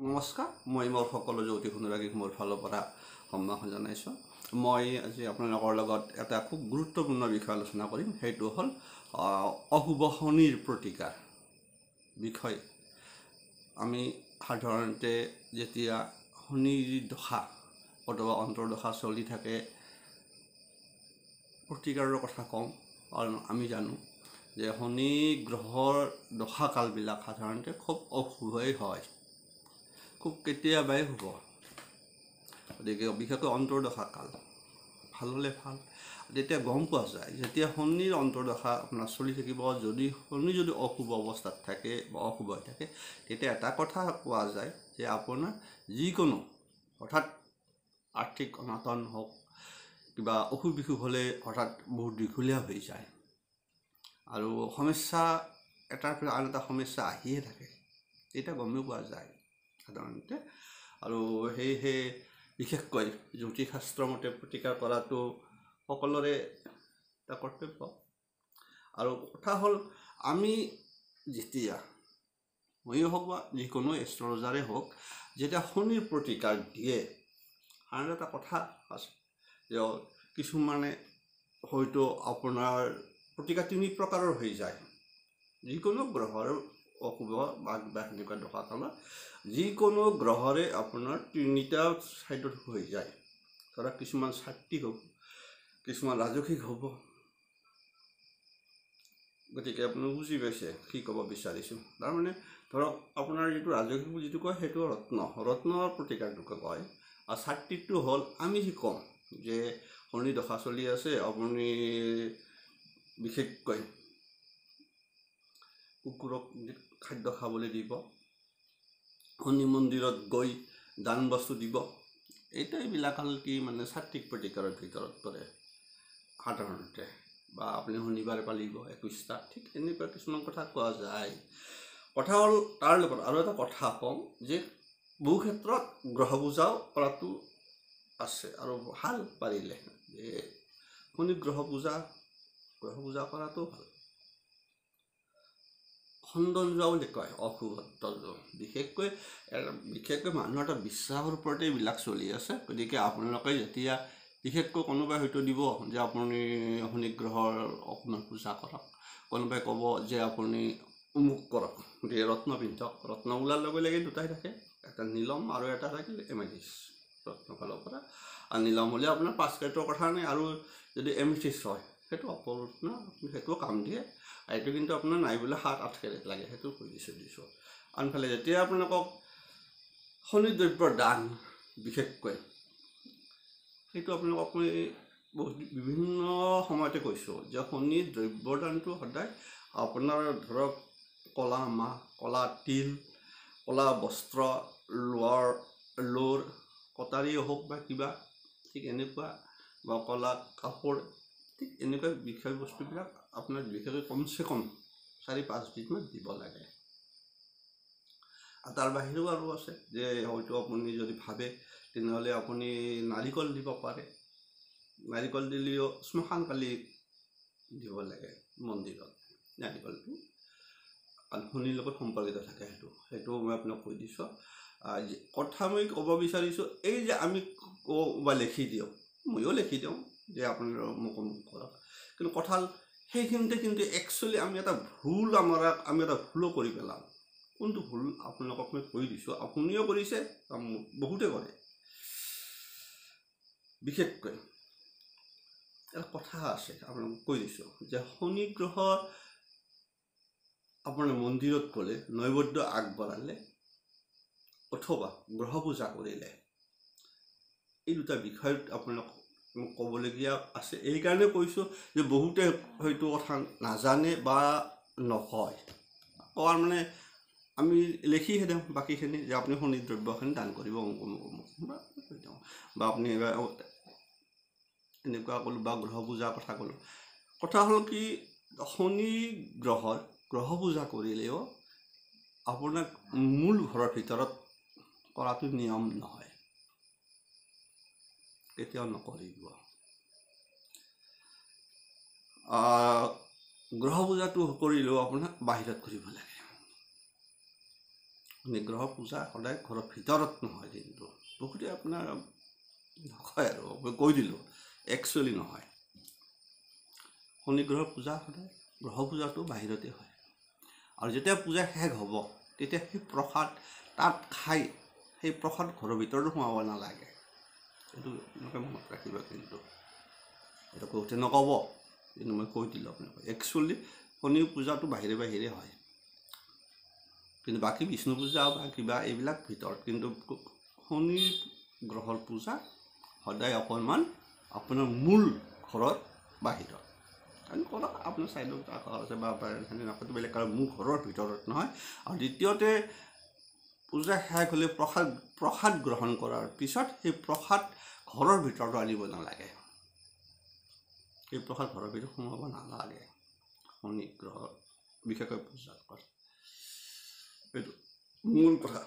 নমস্কাৰ, মই মোৰ সকলো জ্যোতিষ অনুৰাগীক মোৰ ফালৰ পৰা সম্ভাষণ জনাইছোঁ। মই আজি আপোনালোকৰ লগত এটা খুব গুৰুত্বপূৰ্ণ বিষয় আলোচনা কৰিম। সেইটো হ'ল অশুভ শনিৰ প্ৰতিকাৰ বিষয়। আমি সাধাৰণতে যেতিয়া শনিৰ দশা অথবা অন্তৰ্দশা চলি থাকে প্ৰতিকাৰৰ কথা কওঁ, কাৰণ আমি জানো যে শনি গ্ৰহৰ দশাকালবিলাক সাধাৰণতে খুব অশুভই হয়, খুব কেতিয়াবাই হ'ব। গতিকে বিশেষকৈ অন্তৰ্দশা কাল ভাল হ'লে ভাল। তেতিয়া গম পোৱা যায় যেতিয়া শনিৰ অন্তৰ্দশা আপোনাৰ চলি থাকিব, যদি শনি যদি অশুভ অৱস্থাত থাকে বা অশুভ হৈ থাকে, তেতিয়া এটা কথা পোৱা যায় যে আপোনাৰ যিকোনো হঠাৎ আৰ্থিক অনাটন হওক, কিবা অসুখ বিসুখ হ'লে হঠাৎ বহুত দীঘলীয়া হৈ যায় আৰু সমস্যা এটাৰ পৰা আন এটা সমস্যা আহিয়ে থাকে, তেতিয়া গমেই পোৱা যায় সাধাৰণতে। আৰু সেয়েহে বিশেষকৈ জ্যোতিষশাস্ত্ৰ মতে প্ৰতিকাৰ কৰাটো সকলোৰে এটা কৰ্তব্য। আৰু কথা হ'ল, আমি যেতিয়া ময়ো হওক বা যিকোনো এষ্ট্ৰলজাৰে হওক, যেতিয়া শনিৰ প্ৰতিকাৰ দিয়ে, আৰু এটা কথা আছে যে কিছুমানে হয়তো আপোনাৰ প্ৰতিকাৰ 3 প্ৰকাৰৰ হৈ যায়। যিকোনো গ্ৰহৰ অশুভ বা সেনেকুৱা দশা কালত যিকোনো গ্ৰহৰে আপোনাৰ 3টা ছাইডত হৈ যায়। ধৰক কিছুমান সাত্বিক হ'ব, কিছুমান ৰাজসিক হ'ব। গতিকে আপুনি বুজি পাইছে কি ক'ব বিচাৰিছোঁ। তাৰমানে ধৰক আপোনাৰ যিটো ৰাজসিক যিটো কয় সেইটো ৰত্নৰ প্ৰতিকাৰটোকে কয়, আৰু সাত্বিকটো হ'ল আমি যি কওঁ যে শনি দশা চলি আছে, আপুনি বিশেষকৈ কুকুৰক খাদ্য খাবলৈ দিব, শনি মন্দিৰত গৈ দান বস্তু দিব। এইবিলাক হ'ল কি মানে সাত্বিক প্ৰতিকাৰৰ ভিতৰত পৰে সাধাৰণতে। বা আপুনি শনিবাৰে পালিব 21টা, ঠিক এনেকুৱা কিছুমান কথা কোৱা যায়। কথা হ'ল তাৰ লগত আৰু এটা কথা কওঁ যে বহু ক্ষেত্ৰত গ্ৰহ পূজাও কৰাটো আছে আৰু ভাল, পাৰিলে যে শনি গ্ৰহ পূজা কৰাটো ভাল। সৌন্দৰ্য বুলি কয় অশুভত্ব, বিশেষকৈ মানুহৰ এটা বিশ্বাসৰ ওপৰতে এইবিলাক চলি আছে। গতিকে আপোনালোকে যেতিয়া বিশেষকৈ কোনোবাই হয়তো দিব যে আপুনি শনি গ্ৰহৰ অকণমান পূজা কৰক, কোনোবাই ক'ব যে আপুনি অমুক কৰক, গতিকে ৰত্ন পিন্ধক। ৰত্ন ওলাৰ লগে লগে দুটাই থাকে, এটা নীলম আৰু এটা থাকিল এমেথিছ। ৰত্ন ফালৰ পৰা আৰু নীলম হ'লে আপোনাৰ 5 কেৰেটৰ কথা নাই, আৰু যদি এমেথিছ হয় সেইটো অপৰত্ন, সেইটোও কাম দিয়ে। এইটো কিন্তু আপোনাৰ নাই বোলে 7-8 কেৰেট লাগে, সেইটো কৈ দিছোঁ। আনফালে যেতিয়া আপোনালোকক শনি দ্ৰব্যৰ দান, বিশেষকৈ সেইটো আপোনালোকক মই বিভিন্ন সময়তে কৈছোঁ যে শনি দ্ৰব্যৰ দানটো সদায় আপোনাৰ ধৰক ক'লা মাহ, ক'লা তিল, ক'লা বস্ত্ৰ, লোৰ কটাৰী হওক বা কিবা, ঠিক এনেকুৱা, বা ক'লা কাপোৰ, ঠিক এনেকুৱা বিষয়বস্তুবিলাক আপোনাৰ বিশেষকৈ কমচে কম 4-5 দিনমান দিব লাগে। আৰু তাৰ বাহিৰেও আৰু আছে যে হয়তো আপুনি যদি ভাবে তেনেহ'লে আপুনি নাৰিকল দিব পাৰে। নাৰিকল দিলেও শ্মশানকালি দিব লাগে মন্দিৰত নাৰিকলটো, কাৰণ শনিৰ লগত সম্পৰ্কিত থাকে। সেইটো মই আপোনাক কৈ দিছোঁ। কথা মই ক'ব বিচাৰিছোঁ, এই যে আমি কওঁ বা লিখি দিওঁ, ময়ো লিখি দিওঁ যে আপোনালোক মোক কৰক, কিন্তু কথা সেইখিনিতে কিন্তু একচুৱেলি আমি এটা ভুলো কৰি পেলাওঁ। কোনটো ভুল আপোনালোকক মই কৈ দিছোঁ, আপুনিও কৰিছে, বহুতে কৰে। বিশেষকৈ এটা কথা আছে, আপোনালোকক কৈ দিছোঁ যে শনি গ্ৰহ আপোনাৰ মন্দিৰত গ'লে, নৈবেদ্য আগবঢ়ালে অথবা গ্ৰহ পূজা কৰিলে, এই দুটা বিষয়ত আপোনালোক মোক ক'বলগীয়া আছে। এইকাৰণে কৈছোঁ যে বহুতে হয়তো কথা নাজানে বা নকয়, কোৱাৰ মানে আমি লিখিহে দিওঁ বাকীখিনি যে আপুনি শনি দ্ৰব্যখিনি দান কৰিব বা আপুনি এনেকুৱা ক'লোঁ বা গ্ৰহ পূজাৰ কথা ক'লোঁ। কথা হ'ল কি, শনি গ্ৰহৰ গ্ৰহ পূজা কৰিলেও আপোনাক মূল ঘৰৰ ভিতৰত কৰাটো নিয়ম নহয়, কেতিয়াও নকৰিব। গ্ৰহ পূজাটো কৰিলেও আপোনাক বাহিৰত কৰিব লাগে। নিগ্ৰহ পূজা সদায় ঘৰৰ ভিতৰত নহয়, কিন্তু বহুতে আপোনাৰ নকয় আৰু মই কৈ দিলোঁ, একচুৱেলি নহয়। শনিগ্ৰহৰ পূজা সদায় গ্ৰহ পূজাটো বাহিৰতে হয়। আৰু যেতিয়া পূজা শেষ হ'ব তেতিয়া সেই প্ৰসাদ তাত খাই সেই প্ৰসাদ ঘৰৰ ভিতৰতো সোমাব নালাগে। এইটো এনেকৈ মনত ৰাখিব। কিন্তু এইটো কওঁতে নক'ব, কিন্তু মই কৈ দিলোঁ আপোনালোকক। একচুৱেলি শনি পূজাটো বাহিৰে বাহিৰে হয়, কিন্তু বাকী বিষ্ণু পূজা বা কিবা এইবিলাক ভিতৰত। কিন্তু শনি গ্ৰহৰ পূজা সদায় অকণমান আপোনাৰ মূল ঘৰৰ বাহিৰত। কাৰণ কৰক আপোনাৰ চাইডত আছে বা নকয়তো বেলেগ, কাৰণ মোৰ ঘৰৰ ভিতৰত নহয়। আৰু দ্বিতীয়তে পূজা শেষ হ'লে প্ৰসাদ গ্ৰহণ কৰাৰ পিছত সেই প্ৰসাদ ঘৰৰ ভিতৰত আনিব নালাগে। সেই প্ৰসাদ ঘৰৰ ভিতৰত সোমাব নালাগে শনি গ্ৰহৰ বিশেষকৈ পূজা কৰে। এইটো মূল কথা।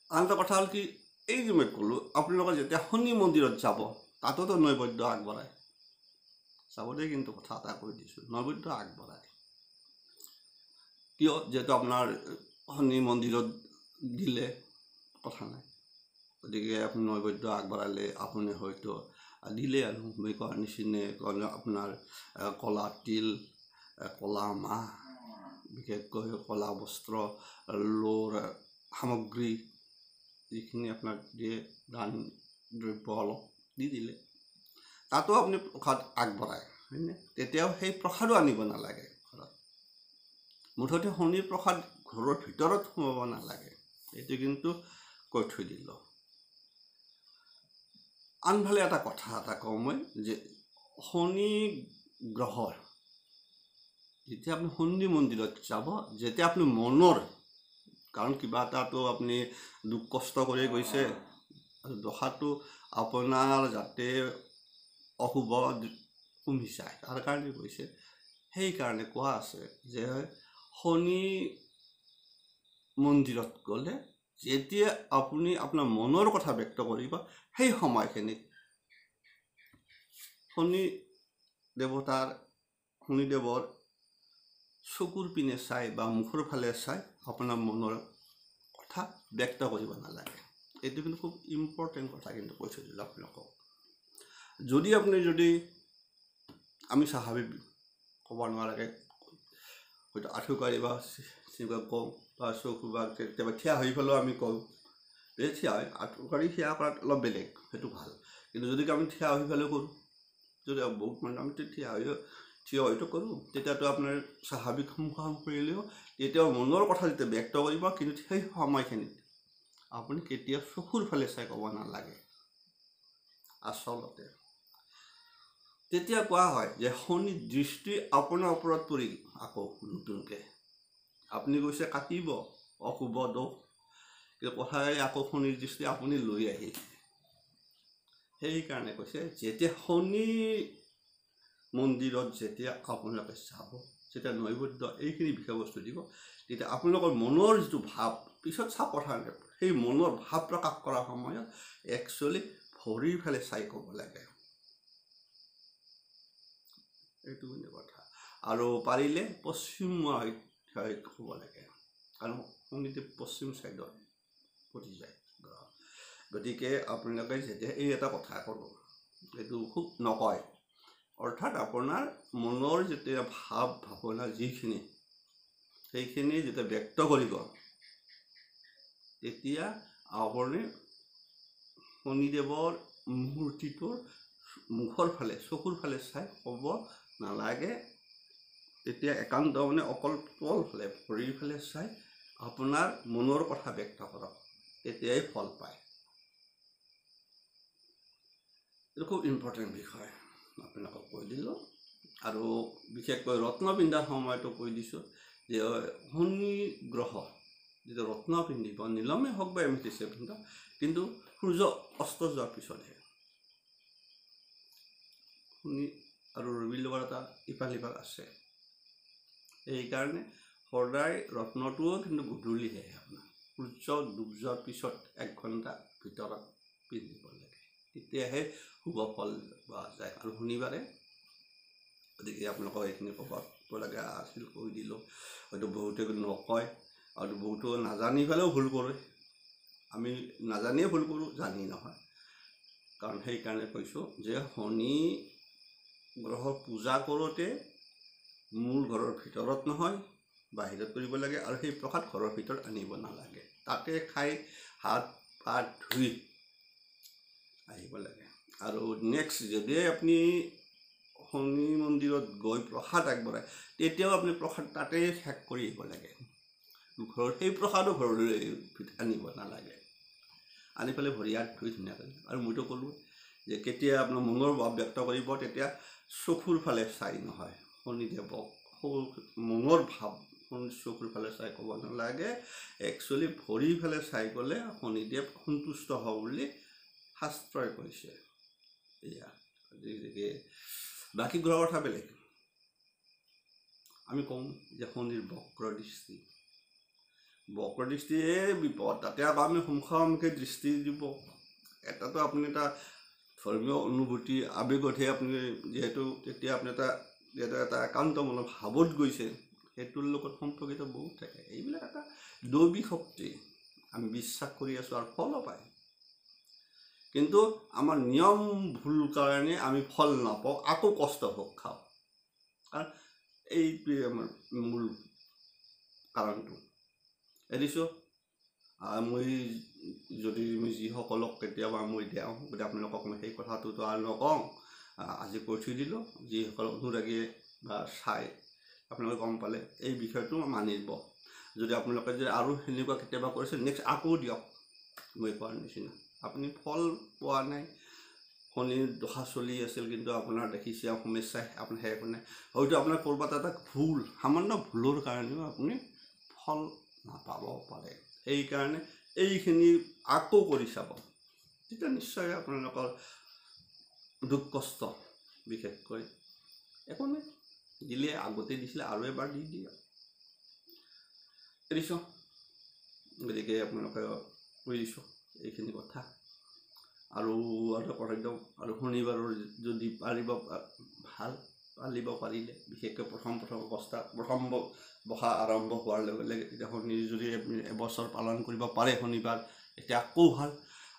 আন এটা কথা হ'ল কি, এই যে মই ক'লোঁ আপোনালোকে যেতিয়া শনি মন্দিৰত যাব তাতোতো নৈবেদ্য আগবঢ়ায়। চাবলৈ কিন্তু কথা এটা কৈ দিছোঁ, নৈবেদ্য আগবঢ়ায়। কিয়? যিহেতু আপোনাৰ শনি মন্দিৰত দিলে কথা নাই, গতিকে আপুনি নৈবেদ্য আগবঢ়ালে আপুনি হয়তো দিলে আৰু মই কোৱাৰ নিচিনা আপোনাৰ কলা তিল, কলা মাহ, বিশেষকৈ কলা বস্ত্ৰ, লোৰ সামগ্ৰী যিখিনি আপোনাক দিয়ে, দান দ্ৰব্য অলপ দি দিলে, তাতো আপুনি প্ৰসাদ আগবঢ়ায়, হয়নে? তেতিয়াও সেই প্ৰসাদো আনিব নালাগে ঘৰত। মুঠতে শনিৰ প্ৰসাদ ঘৰৰ ভিতৰত সোমাব নালাগে, এইটো কিন্তু কৈ থৈ দিলোঁ। আনফালে এটা কথা এটা কওঁ মই, যে শনি গ্ৰহৰ যেতিয়া আপুনি শনি মন্দিৰত যাব, যেতিয়া আপুনি মনৰ, কাৰণ কিবা এটাতো আপুনি দুখ কষ্ট কৰি গৈছে, দশাটো আপোনাৰ যাতে অশুভ কমি যায় তাৰ কাৰণে কৈছে। সেইকাৰণে কোৱা আছে যে শনি মন্দিৰত গ'লে যেতিয়া আপুনি আপোনাৰ মনৰ কথা ব্যক্ত কৰিব, সেই সময়খিনিত শনিদেৱৰ চকুৰ পিনে চাই বা মুখৰ ফালে চাই আপোনাৰ মনৰ কথা ব্যক্ত কৰিব নালাগে। এইটো কিন্তু খুব ইম্পৰ্টেণ্ট কথা, কিন্তু কৈ থৈ দিলোঁ আপোনালোকক। যদি আমি স্বাভাৱিক ক'ব নোৱাৰাকৈ হয়তো আঁঠুকাঢ়ি বা তেনেকুৱা কওঁ, বা চকু বা কেতিয়াবা থিয় হৈ পেলাইও আমি কওঁ, এই থিয় হৈ আঁঠুকাঢ়ি সেৱা কৰাত অলপ বেলেগ, সেইটো ভাল। কিন্তু যদি আমি থিয় হৈ পেলাই কৰোঁ, যদি বহুত মানুহ আমি থিয় হয়তো কৰোঁ, তেতিয়াতো আপোনাৰ স্বাভাৱিক মুখামুখি কৰিলেও তেতিয়াও মনৰ কথা যেতিয়া ব্যক্ত কৰিব, কিন্তু সেই সময়খিনিত আপুনি কেতিয়াও চকুৰ ফালে চাই ক'ব নালাগে। আচলতে তেতিয়া কোৱা হয় যে শনি দৃষ্টি আপোনাৰ ওপৰত পৰি আকৌ নতুনকৈ আপুনি কৈছে কাটিব অশুভ দোষ, কিন্তু কথাই আকৌ শনিৰ দৃষ্টি আপুনি লৈ আহিছে। সেইকাৰণে কৈছে যেতিয়া শনি মন্দিৰত যেতিয়া আপোনালোকে যাব, যেতিয়া নৈবেদ্য এইখিনি বিষয়বস্তু দিব, তেতিয়া আপোনালোকৰ মনৰ যিটো ভাৱ, পিছত চাপ কথা নাই, সেই মনৰ ভাৱ প্ৰকাশ কৰাৰ সময়ত একচুৱেলি ভৰিৰ ফালে চাই ক'ব লাগে। এইটো কিন্তু কথা। আৰু পাৰিলে পশ্চিমমুৱা হৈ ক'ব লাগে, কাৰণ শনিদেৱ পশ্চিম ছাইডত পৰি যায়। গতিকে আপোনালোকে যেতিয়া এই এটা কথা ক'লোঁ, এইটো খুব নকয়, অৰ্থাৎ আপোনাৰ মনৰ যেতিয়া ভাৱ ভাৱনা যিখিনি, সেইখিনি যেতিয়া ব্যক্ত কৰিব, তেতিয়া আপুনি শনিদেৱৰ মূৰ্তিটোৰ মুখৰ ফালে চকুৰ ফালে চাই ক'ব নালাগে। তেতিয়া একান্ত অকল তল ফালে ভৰিৰ ফালে চাই আপোনাৰ মনৰ কথা ব্যক্ত কৰক, তেতিয়াই ফল পায়। এইটো খুব ইম্পৰ্টেণ্ট বিষয়, আপোনালোকক কৈ দিলোঁ। আৰু বিশেষকৈ ৰত্ন পিন্ধাৰ সময়তো কৈ দিছোঁ যে শনি গ্ৰহ যেতিয়া ৰত্ন পিন্ধিব, নীলমেই হওক বা এমেথিষ্টে পিন্ধক, কিন্তু সূৰ্য অস্ত যোৱাৰ পিছতহে। শনি আৰু ৰবিৰ লগত এটা ইফাল সিফাল আছে, সেইকাৰণে সদায় ৰত্নটোও কিন্তু গধূলিহে, আপোনাৰ সূৰ্য ডুব যোৱাৰ পিছত 1 ঘণ্টা ভিতৰত পিন্ধিব লাগে, তেতিয়াহে শুভ ফল পোৱা যায়। আৰু শনিবাৰে, গতিকে আপোনালোকক এইখিনি ক'ব লগা আছিল, কৈ দিলোঁ। হয়তো বহুতে নকয়, আৰু বহুতো নাজানি পেলাইও ভুল কৰে। আমি নাজানিয়ে ভুল কৰোঁ, জানি নহয়। কাৰণ সেইকাৰণে কৈছোঁ যে শনি গ্ৰহৰ পূজা কৰোঁতে মূল ঘৰৰ ভিতৰত নহয়, বাহিৰত কৰিব লাগে। আৰু সেই প্ৰসাদ ঘৰৰ ভিতৰত আনিব নালাগে, তাতে খাই হাত পাত ধুই আহিব লাগে। আৰু নেক্সট যদি আপুনি শনি মন্দিৰত গৈ প্ৰসাদ আগবঢ়ায়, তেতিয়াও আপুনি প্ৰসাদ তাতেই শেষ কৰি আহিব লাগে। ঘৰত সেই প্ৰসাদো ঘৰলৈ আনিব নালাগে, আনি পেলাই ভৰি হাত ধুই ধুনীয়াকৈ। আৰু মইতো ক'লোঁ যে কেতিয়া আপোনাৰ মনৰ ভাৱ ব্যক্ত কৰিব, তেতিয়া চকুৰ ফালে চাই নহয়, শনিদেৱক মনৰ ভাৱ চকুৰ ফালে চাই ক'ব নালাগে। একচুৱেলি ভৰি ফালে চাই গ'লে শনিদেৱ সন্তুষ্ট হ'ব বুলি শাস্ত্ৰই কৈছে। এয়া গতিকে বাকী গ্ৰহৰ কথা বেলেগ। আমি কওঁ যে শনিৰ বক্ৰ দৃষ্টিয়ে বিপদ। তাতে আকৌ আমি মুখামুখি দৃষ্টি দিব। এটাতো আপুনি এটা ধৰ্মীয় অনুভূতি আৱেগতহে আপুনি যিহেতু তেতিয়া আপুনি এটা একান্ত মনৰ ভাৱত গৈছে, সেইটোৰ লগত সম্পৰ্কিত বহুত থাকে। এইবিলাক এটা দৈবিক শক্তি, আমি বিশ্বাস কৰি আছোঁ আৰু ফলো পায়। কিন্তু আমাৰ নিয়ম ভুল কাৰণে আমি ফল নাপাওঁ, আকৌ কষ্ট ভোগ খাওঁ। কাৰণ এইটোৱে আমাৰ মূল কাৰণটো। এৰিছোঁ মই যিসকলক কেতিয়াবা মই দিওঁ, গতিকে আপোনালোকক মই সেই কথাটোতো আৰু নকওঁ, আজি কৈ থৈ দিলোঁ। যিসকল অনুৰাগীয়ে বা চাই আপোনালোকে গম পালে, এই বিষয়টো মানিব। যদি আপোনালোকে যদি আৰু সেনেকুৱা কেতিয়াবা কৰিছে, নেক্সট আকৌ দিয়ক মই কোৱাৰ নিচিনা। আপুনি ফল পোৱা নাই, শনিৰ দশা চলি আছিল, কিন্তু আপোনাৰ দেখিছে সমস্যাই আপোনাৰ শেষ নাই। হয়তো আপোনাৰ ক'ৰবাত এটা সামান্য ভুলৰ কাৰণেও আপুনি ফল নাপাব পাৰে। সেইকাৰণে এইখিনি আকৌ কৰি চাব, তেতিয়া নিশ্চয় আপোনালোকৰ দুখ কষ্ট বিশেষকৈ একো নাই। দিলে আগতে দিছিলে আৰু এবাৰ দি দিয়ক। এৰিছোঁ। গতিকে আপোনালোকে কৈ দিছোঁ এইখিনি কথা। আৰু এটা কথা একদম, আৰু শনিবাৰৰ যদি পালিব পাৰিলে, বিশেষকৈ প্ৰথম বসা আৰম্ভ হোৱাৰ লগে লগে, তেতিয়া শনি যদি এবছৰ পালন কৰিব পাৰে শনিবাৰ, এতিয়া আকৌ ভাল।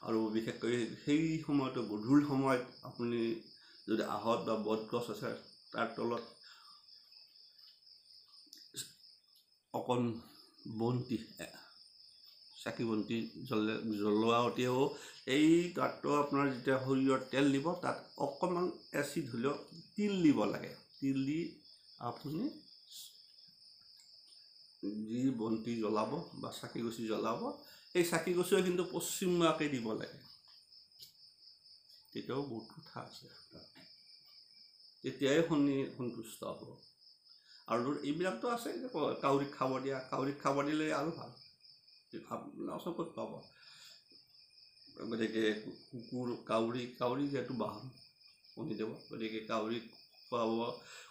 আৰু বিশেষকৈ সেই সময়তো গধূলি সময়ত আপুনি যদি আহত বা বট গছ আছে, তাৰ তলত অকণ চাকি বন্তি জ্বলোৱাতেও এই তাতটো আপোনাৰ যেতিয়া শৰীৰত তেল দিব, তাত অকণমান এচিড হ'লেও তিল দিব লাগে। তিল দি আপুনি যি বন্তি জ্বলাব বা চাকি গছি জ্বলাব, এই চাকি গছিও কিন্তু পশ্চিমমুৱাকৈ দিব লাগে। তেতিয়াও বহুত কথা আছে, তেতিয়াই শনি সন্তুষ্ট হ'ব। আৰু এইবিলাকতো আছে যে কাউৰীক খাব দিয়া, কাউৰীক খাব দিলে আৰু ভাল, চকুত পাব। গতিকে কুকুৰ, কাউৰী যিহেতু বাহন শনিদেৱ, গতিকে কাউৰীক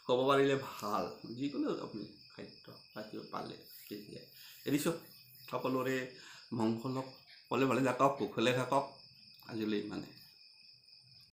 খুৱাব পাৰিলে ভাল। যিকোনো আপুনি খাদ্য পালে তেতিয়া। এৰিছোঁ। সকলোৰে মংগলক ক'লে ভালে থাকক, কুশলে থাকক। আজিলৈ ইমানে।